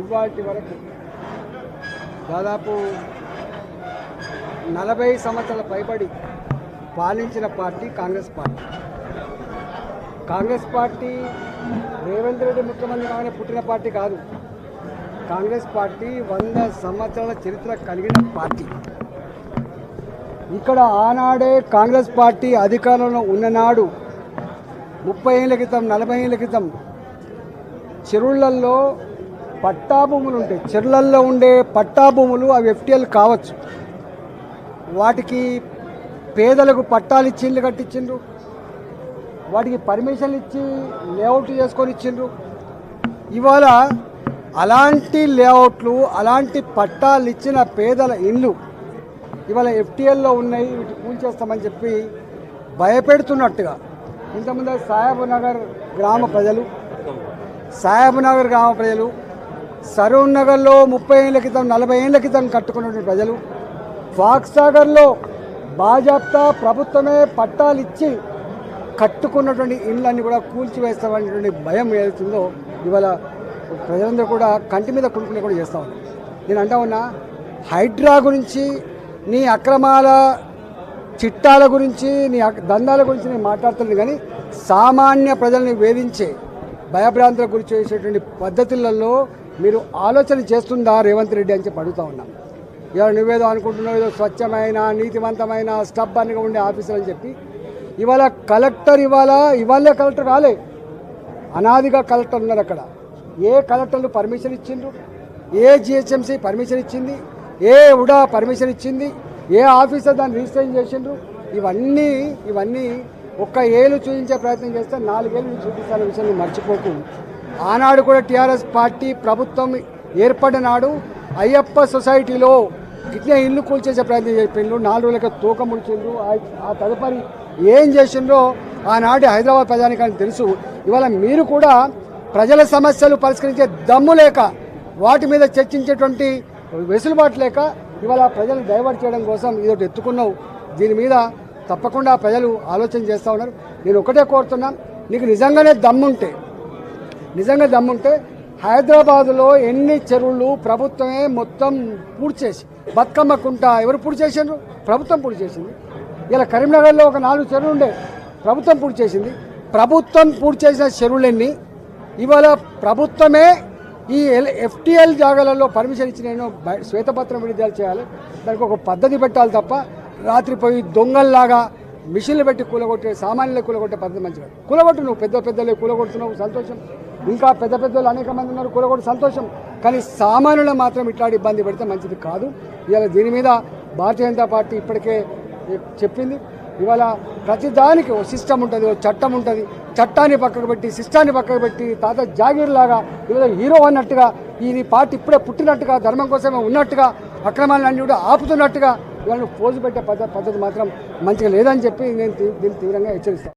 ఇవాటి వరకు దాదాపు 40 సంవత్సరాల పైబడి పాలించిన party Congress party. Congress party Revanth Reddy ముఖ్యమంత్రి కాగానే పుట్టిన పార్టీ కాదు. కాంగ్రెస్ పార్టీ 100 సంవత్సరాల చరిత్ర కలిగిన పార్టీ. ఇక్కడ ఆనాడే కాంగ్రెస్ పార్టీ అధికారంలో ఉన్ననాడు 30 ఏళ్ళ క్రితం 40 ఏళ్ళ క్రితం చెరువులలో పట్టాభూములు ఉంటాయి. చెరువులలో ఉండే పట్టాభూములు అవి ఎఫ్టీఎల్ కావచ్చు. వాటికి పేదలకు పట్టాలు ఇచ్చి ఇల్లు కట్టించిండ్రు, వాటికి పర్మిషన్లు ఇచ్చి లేఅవుట్ చేసుకొని ఇచ్చిండ్రు. ఇవాళ అలాంటి లేఅవుట్లు అలాంటి పట్టాలు ఇచ్చిన పేదల ఇల్లు ఇవాళ ఎఫ్టీఎల్లో ఉన్నాయి, వీటి కూల్చేస్తామని చెప్పి భయపెడుతున్నట్టుగా ఇంతకుముందు సాహెబ్ నగర్ గ్రామ ప్రజలు సరూర్ నగర్లో 30 ఏళ్ళ క్రితం 40 ఏళ్ళ క్రితం కట్టుకున్నటువంటి ప్రజలు ఫాక్స్ సాగర్లో బాజాప్తా ప్రభుత్వమే పట్టాలు ఇచ్చి కట్టుకున్నటువంటి ఇళ్ళన్నీ కూడా కూల్చివేస్తామనేటువంటి భయం ఏదైతుందో ఇవాళ ప్రజలందరూ కూడా కంటి మీద కులుకునే కూడా చేస్తూ ఉన్నారు. నేను అంటా ఉన్నా, హైడ్రా గురించి నీ అక్రమాల చిట్టాల గురించి నీ దందాల గురించి నేను మాట్లాడుతున్నాను, కానీ సామాన్య ప్రజల్ని వేధించే భయభ్రాంతులకు గురి చేసేటువంటి పద్ధతులలో మీరు ఆలోచన చేస్తుందా రేవంత్ రెడ్డి అని చెప్పి అడుగుతూ ఉన్నాం. ఇవాళ నువ్వేదో అనుకుంటున్నావు, ఏదో స్వచ్ఛమైన నీతివంతమైన స్టబ్బన్గా ఉండే ఆఫీసర్ అని చెప్పి ఇవాళ కలెక్టర్ ఇవాళే కలెక్టర్ రాలే, అనాదిగా కలెక్టర్ ఉన్నారు. అక్కడ ఏ కలెక్టర్లు పర్మిషన్ ఇచ్చిండ్రు, ఏ జిహెచ్ఎంసీ పర్మిషన్ ఇచ్చింది, ఏ ఉడా పర్మిషన్ ఇచ్చింది, ఏ ఆఫీసర్ దాన్ని రిజిస్ట్రేషన్ చేసిండ్రు, ఇవన్నీ ఒక్క ఏళ్ళు చూపించే ప్రయత్నం చేస్తే 4 ఏళ్ళు చూపిస్తాన విషయాన్ని మర్చిపోకు. ఆనాడు కూడా టీఆర్ఎస్ పార్టీ ప్రభుత్వం ఏర్పడిన నాడు అయ్యప్ప సొసైటీలో ఇట్లా ఇల్లు కూల్చేసే ప్రయత్నం చేసిండ్రు, 4 రోజులకి తూక ముడిచిండ్రు. ఆ తదుపరి ఏం చేసిండ్రో ఆనాటి హైదరాబాద్ ప్రజానికానికి తెలుసు. ఇవాళ మీరు కూడా ప్రజల సమస్యలు పరిష్కరించే దమ్ము లేక, వాటి మీద చర్చించేటువంటి వెసులుబాటు లేక ఇవాళ ప్రజలను డైవర్ట్ చేయడం కోసం ఇదొకటి ఎత్తుకున్నావు. దీని మీద తప్పకుండా ప్రజలు ఆలోచన చేస్తూ ఉన్నారు. నేను ఒకటే కోరుతున్నా, నీకు నిజంగా దమ్ముంటే హైదరాబాదులో ఎన్ని చెరువులు ప్రభుత్వమే మొత్తం పూర్తి చేసి, బతుకమ్మ కుంట ఎవరు పూర్తి చేసిండ్రు? ప్రభుత్వం పూర్తి చేసింది. ఇలా కరీంనగర్లో ఒక 4 చెరువులు ఉండే, ప్రభుత్వం పూర్తి చేసింది. ప్రభుత్వం పూర్తి చేసిన చెరువులన్నీ ఇవాళ ప్రభుత్వమే ఈ ఎఫ్టీఎల్ జాగాలలో పర్మిషన్ ఇచ్చిన శ్వేతపత్రం విడుదల చేయాలి. దానికి ఒక పద్ధతి పెట్టాలి తప్ప రాత్రి పోయి దొంగల్లాగా మిషన్లు పెట్టి కూలగొట్టే, సామాన్యులు కూలగొట్టే పద్ధతి మంచిగా. కూలగొట్టు, నువ్వు పెద్దలే కూలగొడుతున్నావు, సంతోషం. ఇంకా పెద్దలు అనేక మంది ఉన్నారు, కూలగొట్టు, సంతోషం. కానీ సామాన్యులు మాత్రం ఇట్లాంటి ఇబ్బంది పెడితే మంచిది కాదు. ఇవాళ దీని మీద భారతీయ జనతా పార్టీ ఇప్పటికే చెప్పింది. ఇవాళ ప్రతిదానికి ఓ సిస్టమ్ ఉంటుంది, ఓ చట్టం ఉంటుంది. చట్టాన్ని పక్కకు పెట్టి, సిస్టాన్ని పక్కకు పెట్టి, తాత జాగీర్ లాగా ఇవాళ హీరో అన్నట్టుగా, ఈ పార్టీ ఇప్పుడే పుట్టినట్టుగా, ధర్మం కోసమే ఉన్నట్టుగా, అక్రమాలన్నీ కూడా ఆపుతున్నట్టుగా ఇవాళ పోజు పెట్టే పద్ధతి మాత్రం మంచిగా లేదని చెప్పి నేను దీన్ని తీవ్రంగా హెచ్చరిస్తాను.